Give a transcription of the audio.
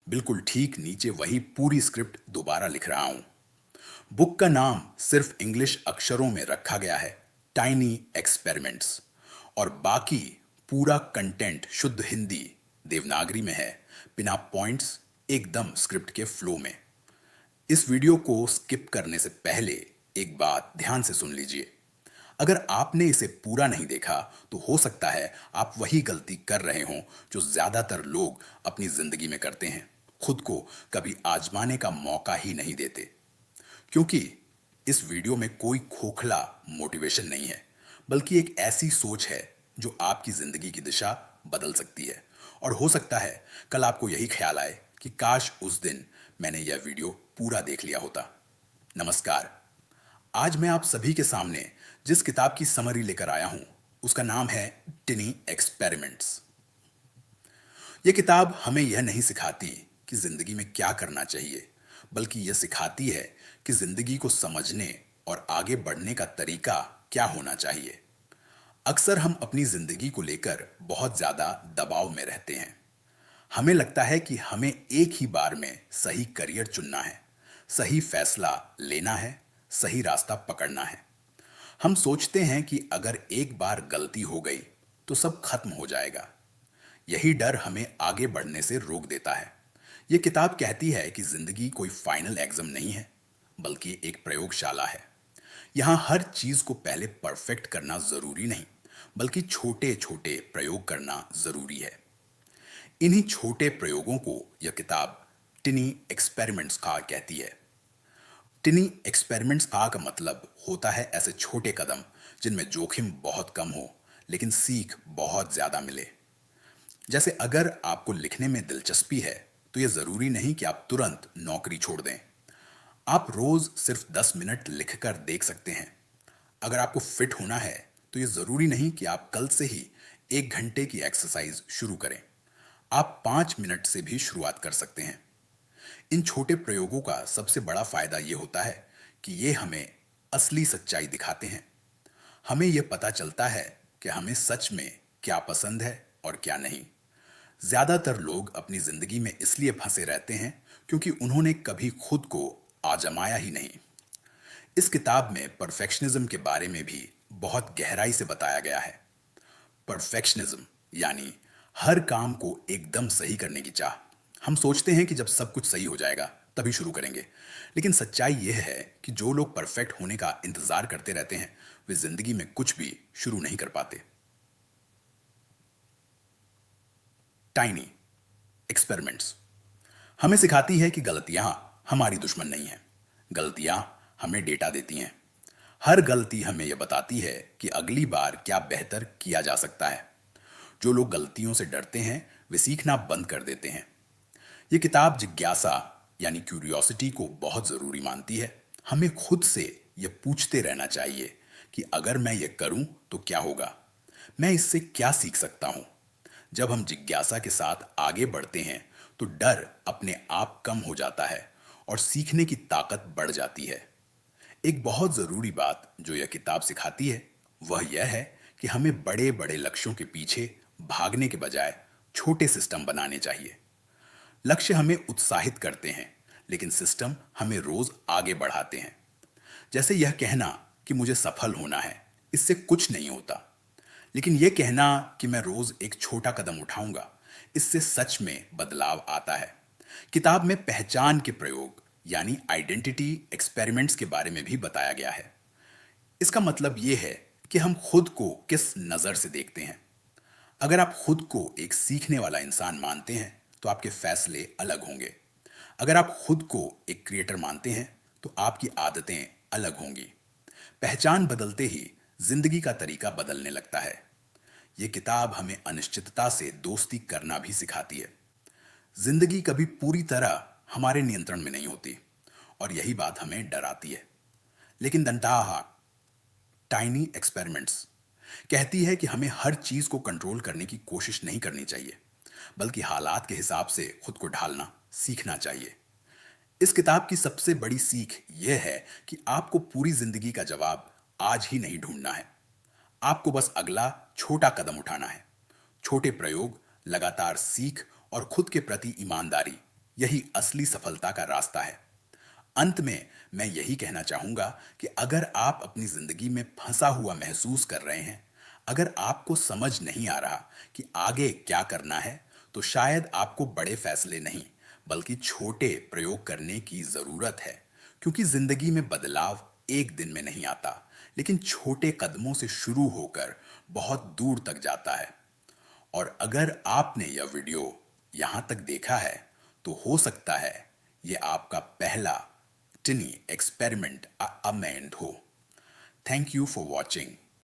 बिल्कुल ठीक नीचे वही पूरी स्क्रिप्ट दोबारा लिख रहा हूं। बुक का नाम सिर्फ इंग्लिश अक्षरों में रखा गया है, टाइनी एक्सपेरिमेंट्स, और बाकी पूरा कंटेंट शुद्ध हिंदी देवनागरी में है, बिना पॉइंट्स, एकदम स्क्रिप्ट के फ्लो में। इस वीडियो को स्किप करने से पहले एक बात ध्यान से सुन लीजिए। अगर आपने इसे पूरा नहीं देखा तो हो सकता है आप वही गलती कर रहे हों जो ज्यादातर लोग अपनी जिंदगी में करते हैं, खुद को कभी आजमाने का मौका ही नहीं देते। क्योंकि इस वीडियो में कोई खोखला मोटिवेशन नहीं है, बल्कि एक ऐसी सोच है जो आपकी जिंदगी की दिशा बदल सकती है। और हो सकता है कल आपको यही ख्याल आए कि काश उस दिन मैंने यह वीडियो पूरा देख लिया होता। नमस्कार। आज मैं आप सभी के सामने जिस किताब की समरी लेकर आया हूं उसका नाम है टिनी एक्सपेरिमेंट्स। यह किताब हमें यह नहीं सिखाती कि जिंदगी में क्या करना चाहिए, बल्कि यह सिखाती है कि जिंदगी को समझने और आगे बढ़ने का तरीका क्या होना चाहिए। अक्सर हम अपनी जिंदगी को लेकर बहुत ज्यादा दबाव में रहते हैं। हमें लगता है कि हमें एक ही बार में सही करियर चुनना है, सही फैसला लेना है, सही रास्ता पकड़ना है। हम सोचते हैं कि अगर एक बार गलती हो गई तो सब खत्म हो जाएगा। यही डर हमें आगे बढ़ने से रोक देता है। यह किताब कहती है कि जिंदगी कोई फाइनल एग्जाम नहीं है, बल्कि एक प्रयोगशाला है। यहां हर चीज को पहले परफेक्ट करना जरूरी नहीं, बल्कि छोटे छोटे प्रयोग करना जरूरी है। इन्हीं छोटे प्रयोगों को यह किताब टिनी एक्सपेरिमेंट्स का कहती है। टिनी एक्सपेरिमेंट्स का मतलब होता है ऐसे छोटे कदम जिनमें जोखिम बहुत कम हो लेकिन सीख बहुत ज्यादा मिले। जैसे अगर आपको लिखने में दिलचस्पी है तो यह जरूरी नहीं कि आप तुरंत नौकरी छोड़ दें। आप रोज सिर्फ 10 मिनट लिखकर देख सकते हैं। अगर आपको फिट होना है तो यह जरूरी नहीं कि आप कल से ही 1 घंटे की एक्सरसाइज शुरू करें। आप 5 मिनट से भी शुरुआत कर सकते हैं। इन छोटे प्रयोगों का सबसे बड़ा फायदा यह होता है कि ये हमें असली सच्चाई दिखाते हैं। हमें यह पता चलता है कि हमें सच में क्या पसंद है और क्या नहीं। ज्यादातर लोग अपनी जिंदगी में इसलिए फंसे रहते हैं क्योंकि उन्होंने कभी खुद को आजमाया ही नहीं। इस किताब में परफेक्शनिज्म के बारे में भी बहुत गहराई से बताया गया है। परफेक्शनिज्म यानी हर काम को एकदम सही करने की चाह। हम सोचते हैं कि जब सब कुछ सही हो जाएगा तभी शुरू करेंगे, लेकिन सच्चाई यह है कि जो लोग परफेक्ट होने का इंतजार करते रहते हैं वे जिंदगी में कुछ भी शुरू नहीं कर पाते। टाइनी एक्सपेरिमेंट्स हमें सिखाती है कि गलतियां हमारी दुश्मन नहीं हैं। गलतियां हमें डेटा देती हैं। हर गलती हमें यह बताती है कि अगली बार क्या बेहतर किया जा सकता है। जो लोग गलतियों से डरते हैं वे सीखना बंद कर देते हैं। यह किताब जिज्ञासा यानी क्यूरियोसिटी को बहुत जरूरी मानती है। हमें खुद से यह पूछते रहना चाहिए कि अगर मैं यह करूं तो क्या होगा, मैं इससे क्या सीख सकता हूं। जब हम जिज्ञासा के साथ आगे बढ़ते हैं तो डर अपने आप कम हो जाता है और सीखने की ताकत बढ़ जाती है। एक बहुत जरूरी बात जो यह किताब सिखाती है वह यह है कि हमें बड़े बड़े लक्ष्यों के पीछे भागने के बजाय छोटे सिस्टम बनाने चाहिए। लक्ष्य हमें उत्साहित करते हैं, लेकिन सिस्टम हमें रोज आगे बढ़ाते हैं। जैसे यह कहना कि मुझे सफल होना है, इससे कुछ नहीं होता। लेकिन यह कहना कि मैं रोज एक छोटा कदम उठाऊंगा, इससे सच में बदलाव आता है। किताब में पहचान के प्रयोग यानी आइडेंटिटी एक्सपेरिमेंट्स के बारे में भी बताया गया है। इसका मतलब यह है कि हम खुद को किस नजर से देखते हैं। अगर आप खुद को एक सीखने वाला इंसान मानते हैं तो आपके फैसले अलग होंगे। अगर आप खुद को एक क्रिएटर मानते हैं तो आपकी आदतें अलग होंगी। पहचान बदलते ही जिंदगी का तरीका बदलने लगता है। यह किताब हमें अनिश्चितता से दोस्ती करना भी सिखाती है। जिंदगी कभी पूरी तरह हमारे नियंत्रण में नहीं होती और यही बात हमें डराती है। लेकिन दंताहा टाइनी एक्सपेरिमेंट्स कहती है कि हमें हर चीज को कंट्रोल करने की कोशिश नहीं करनी चाहिए, बल्कि हालात के हिसाब से खुद को ढालना सीखना चाहिए। इस किताब की सबसे बड़ी सीख यह है कि आपको पूरी जिंदगी का जवाब आज ही नहीं ढूंढना है। आपको बस अगला छोटा कदम उठाना है। छोटे प्रयोग, लगातार सीख और खुद के प्रति ईमानदारी, यही असली सफलता का रास्ता है। अंत में मैं यही कहना चाहूंगा कि अगर आप अपनी जिंदगी में फंसा हुआ महसूस कर रहे हैं, अगर आपको समझ नहीं आ रहा कि आगे क्या करना है, तो शायद आपको बड़े फैसले नहीं बल्कि छोटे प्रयोग करने की जरूरत है। क्योंकि जिंदगी में बदलाव एक दिन में नहीं आता, लेकिन छोटे कदमों से शुरू होकर बहुत दूर तक जाता है। और अगर आपने यह वीडियो यहां तक देखा है, तो हो सकता है ये आपका पहला टिनी एक्सपेरिमेंट अमेंड हो। Thank you for watching.